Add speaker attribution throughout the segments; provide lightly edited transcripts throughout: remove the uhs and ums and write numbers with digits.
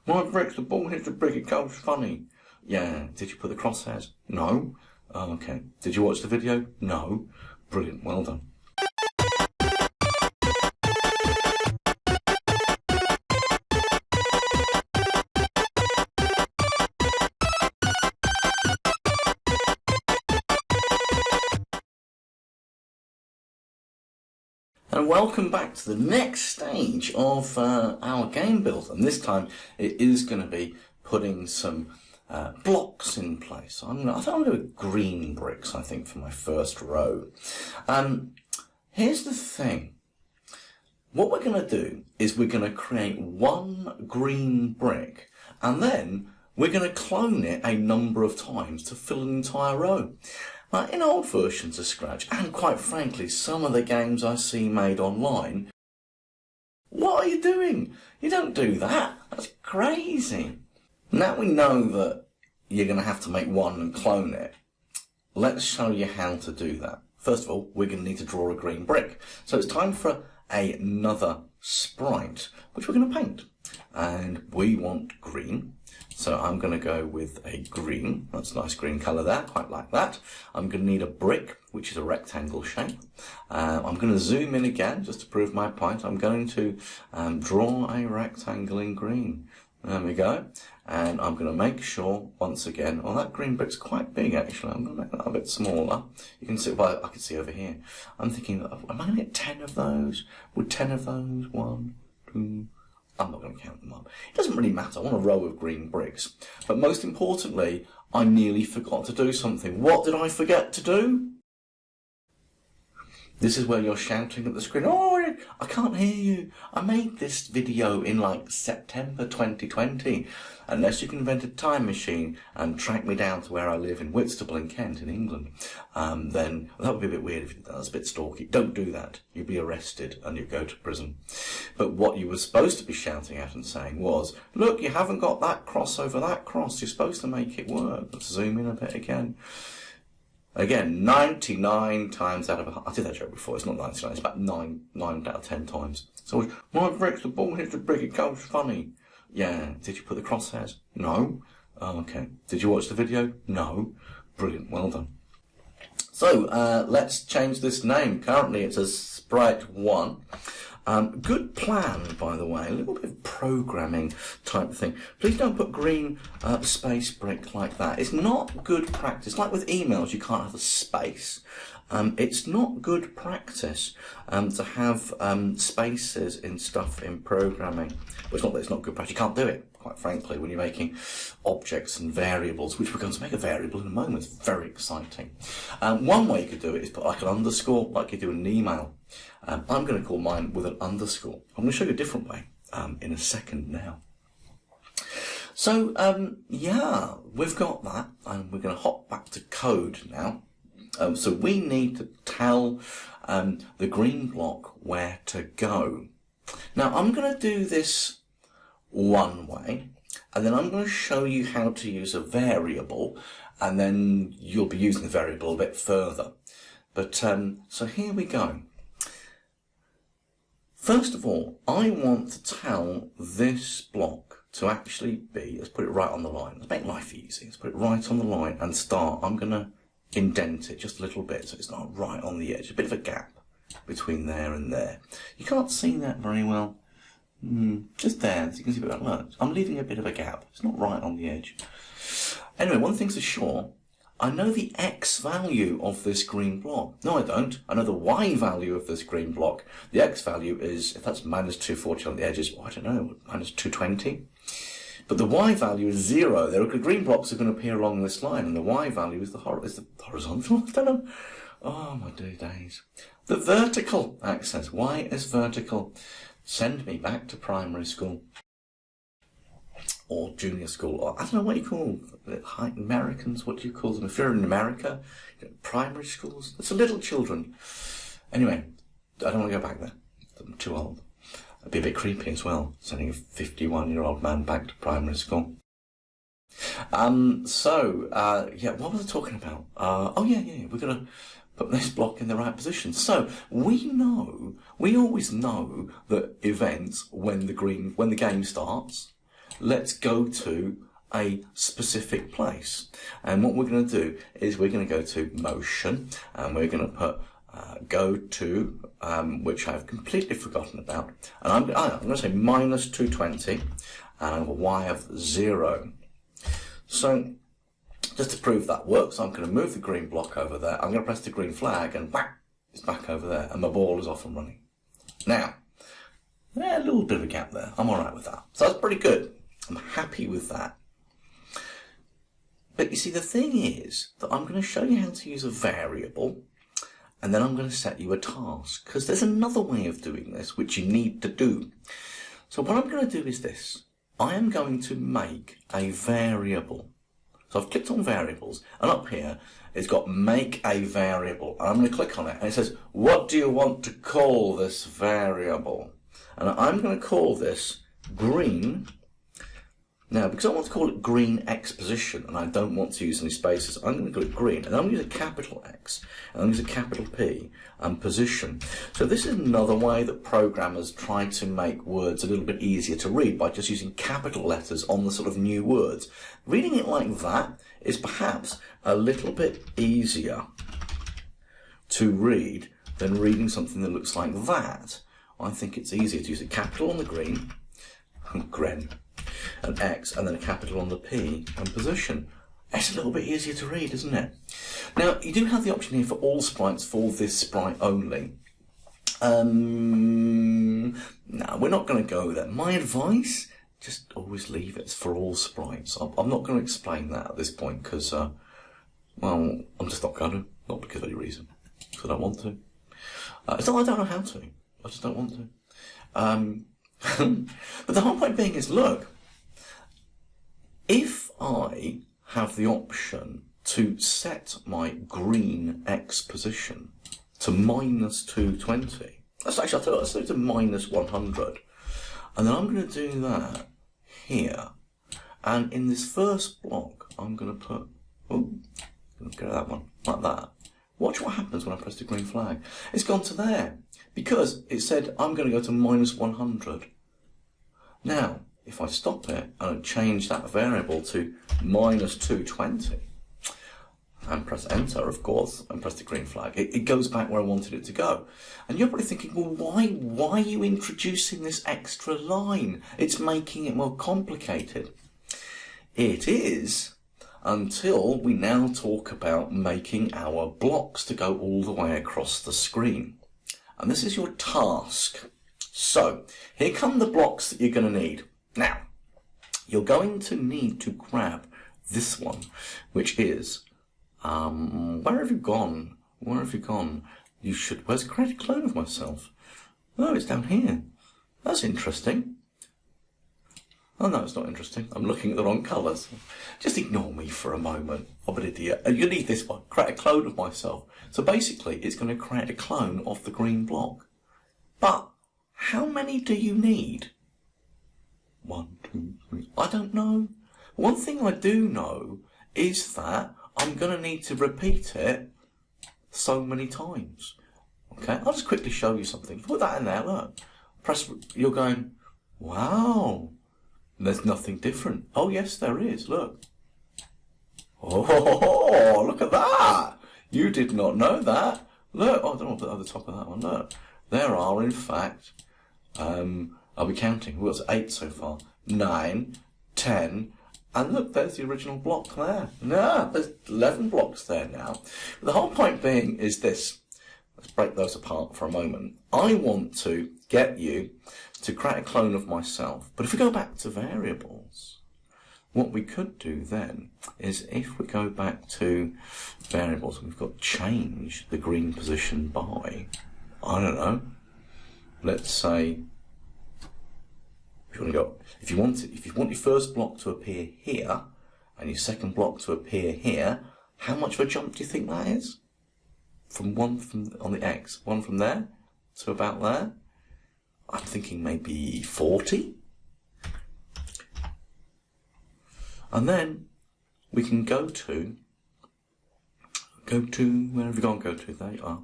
Speaker 1: My bricks, the ball hits the brick, it goes funny. Yeah. Did you put the crosshairs? No. Oh, okay. Did you watch the video? No. Brilliant. Well done. And welcome back to the next stage of our game build, and this time it is going to be putting some blocks in place. I think I'm going to do green bricks, I think, for my first row. Here's the thing. What we're going to do is we're going to create one green brick, and then we're going to clone it a number of times to fill an entire row. Now, in old versions of Scratch, and quite frankly, some of the games I see made online, what are you doing? You don't do that. That's crazy. Now we know that you're going to have to make one and clone it. Let's show you how to do that. First of all, we're going to need to draw a green brick. So it's time for another sprite, which we're going to paint. And we want green. So I'm going to go with a green. That's a nice green colour there, quite like that. I'm going to need a brick, which is a rectangle shape. I'm going to zoom in again, just to prove my point. I'm going to draw a rectangle in green. There we go. And I'm going to make sure, once again, well, that green brick's quite big, actually. I'm going to make that a bit smaller. You can see, well, I can see over here. I'm thinking, am I going to get 10 of those? Would 10 of those? 1, 2... I'm not going to count them up. It doesn't really matter. I want a row of green bricks. But most importantly, I nearly forgot to do something. What did I forget to do? This is where you're shouting at the screen, oh, I can't hear you. I made this video in like September 2020. Unless you can invent a time machine and track me down to where I live in Whitstable in Kent in England, then that would be a bit weird if you did that. That's a bit stalky. Don't do that. You'd be arrested and you'd go to prison. But what you were supposed to be shouting at and saying was, look, you haven't got that cross over that cross. You're supposed to make it work. Let's zoom in a bit again. Again, 99 times out of... I did that joke before. It's not 99. It's about 9 out of 10 times. So, my bricks, the ball hits the brick, it goes funny. Yeah. Did you put the crosshairs? No. Oh, okay. Did you watch the video? No. Brilliant. Well done. So, let's change this name. Currently, it's a Sprite 1. Good plan, by the way, a little bit of programming type of thing. Please don't put green space brick like that. It's not good practice. Like with emails, you can't have a space. It's not good practice to have spaces in stuff in programming. Well, it's not that it's not good practice. You can't do it, quite frankly, when you're making objects and variables, which we're going to make a variable in a moment. It's very exciting. One way you could do it is put like an underscore, like you do in an email. I'm going to call mine with an underscore. I'm going to show you a different way in a second now. So, yeah, we've got that, and we're going to hop back to code now. So we need to tell the green block where to go. Now, I'm going to do this one way, and then I'm going to show you how to use a variable, and then you'll be using the variable a bit further. But, so here we go. First of all, I want to tell this block to actually be, let's put it right on the line. Let's make life easy. Let's put it right on the line and start. I'm going to indent it just a little bit so it's not right on the edge. A bit of a gap between there and there. You can't see that very well. Just there, so you can see a bit of that. I'm leaving a bit of a gap. It's not right on the edge. Anyway, one thing's for sure. I know the X value of this green block. No, I don't. I know the Y value of this green block. The X value is, if that's minus 240 on the edges, well, I don't know, minus 220. But the Y value is 0. The green blocks are going to appear along this line, and the Y value is the horizontal. I don't know. Oh, my dear days. The vertical axis. Y is vertical. Send me back to primary school. Or junior school, or I don't know what you call them. Americans, what do you call them? If you're in America, primary schools, it's little children. Anyway, I don't want to go back there. I'm too old. It'd be a bit creepy as well, sending a 51-year-old man back to primary school. Yeah, what was I talking about? Oh yeah, we're going to put this block in the right position. So we always know that events when the game starts, let's go to a specific place. And what we're going to do is we're going to go to motion, and we're going to put go to, which I've completely forgotten about. And I'm going to say minus 220, and a y of 0. So just to prove that works, I'm going to move the green block over there. I'm going to press the green flag, and whack, it's back over there, and my ball is off and running. Now, a little bit of a gap there. I'm all right with that. So that's pretty good. I'm happy with that. But you see, the thing is that I'm going to show you how to use a variable, and then I'm going to set you a task, because there's another way of doing this which you need to do. So what I'm going to do is this. I am going to make a variable. So I've clicked on variables, and up here it's got make a variable. And I'm going to click on it, and it says, what do you want to call this variable? And I'm going to call this green. Now, because I want to call it green X position, and I don't want to use any spaces, I'm going to call it green, and I'm going to use a capital X, and I'm going to use a capital P, and position. So this is another way that programmers try to make words a little bit easier to read by just using capital letters on the sort of new words. Reading it like that is perhaps a little bit easier to read than reading something that looks like that. I think it's easier to use a capital on the green, gren, an X, and then a capital on the P, and position. It's a little bit easier to read, isn't it? Now, you do have the option here for all sprites for this sprite only. No, we're not going to go there. My advice, just always leave it for all sprites. I'm not going to explain that at this point because, well, I'm just not going to. Not because of any reason. Because I don't want to. It's not I don't know how to. I just don't want to. But the whole point being is, look, if I have the option to set my green X position to minus 220, let's do it to minus 100, and then I'm going to do that here, and in this first block I'm going to put, get that one, like that. Watch what happens when I press the green flag. It's gone to there, because it said I'm going to go to minus 100. Now, if I stop it and change that variable to minus 220, and press enter, of course, and press the green flag, it goes back where I wanted it to go. And you're probably thinking, well, why are you introducing this extra line? It's making it more complicated. It is, until we now talk about making our blocks to go all the way across the screen. And this is your task. So, here come the blocks that you're going to need. Now, you're going to need to grab this one, which is, where have you gone? Where have you gone? Where's create a clone of myself? Oh, it's down here. That's interesting. Oh no, it's not interesting. I'm looking at the wrong colours. Just ignore me for a moment. I'm an idiot. You need this one. Create a clone of myself. So basically, it's going to create a clone of the green block. But how many do you need? 1, 2, 3. I don't know. One thing I do know is that I'm going to need to repeat it so many times. Okay, I'll just quickly show you something. Put that in there, look. Press, you're going, wow, there's nothing different. Oh yes, there is, look. Oh, look at that. You did not know that. Look, oh, I don't know what to put at the top of that one, look. There are, in fact, I'll be counting. We've got 8 so far. 9, 10, and look, there's the original block there. No, there's 11 blocks there now. But the whole point being is this. Let's break those apart for a moment. I want to get you to create a clone of myself. But if we go back to variables, what we could do then is if we go back to variables, we've got change the green position by, I don't know, let's say, if you want your first block to appear here and your second block to appear here, how much of a jump do you think that is? On the X, one from there to about there. I'm thinking maybe 40. And then we can go to where have you gone? Go to, there you are.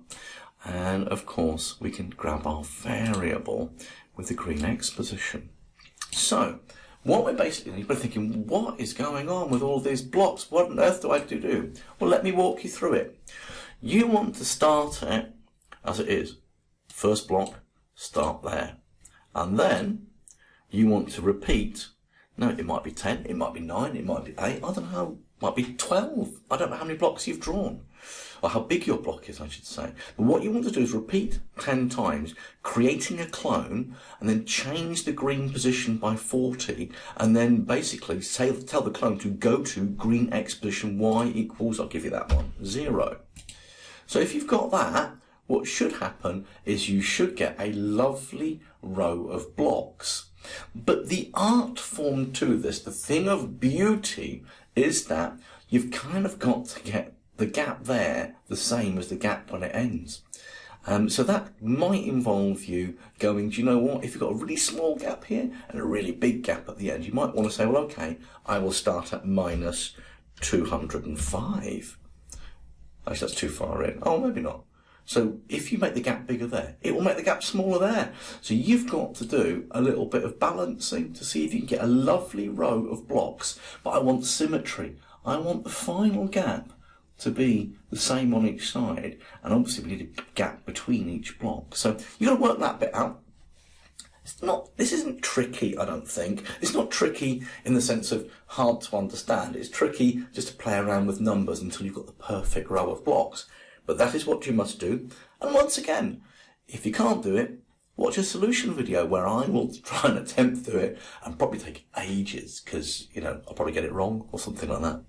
Speaker 1: And of course we can grab our variable with the green X position. So, what we're basically, you're thinking, what is going on with all these blocks? What on earth do I do? Well, let me walk you through it. You want to start it as it is. First block, start there. And then you want to repeat. No, it might be 10, it might be 9, it might be 8, I don't know, it might be 12. I don't know how many blocks you've drawn, or how big your block is, I should say. But what you want to do is repeat 10 times, creating a clone, and then change the green position by 40, and then basically tell the clone to go to green X position Y equals, I'll give you that one, 0. So if you've got that, what should happen is you should get a lovely row of blocks. But the art form to this, the thing of beauty, is that you've kind of got to get the gap there the same as the gap when it ends. So that might involve you going, do you know what, if you've got a really small gap here and a really big gap at the end, you might want to say, well, okay, I will start at minus 205. Actually, that's too far in. Oh, maybe not. So if you make the gap bigger there, it will make the gap smaller there. So you've got to do a little bit of balancing to see if you can get a lovely row of blocks. But I want symmetry. I want the final gap to be the same on each side. And obviously we need a gap between each block. So you've got to work that bit out. This isn't tricky, I don't think. It's not tricky in the sense of hard to understand. It's tricky just to play around with numbers until you've got the perfect row of blocks. But that is what you must do. And once again, if you can't do it, watch a solution video where I will try and attempt to do it and probably take ages because, I'll probably get it wrong or something like that.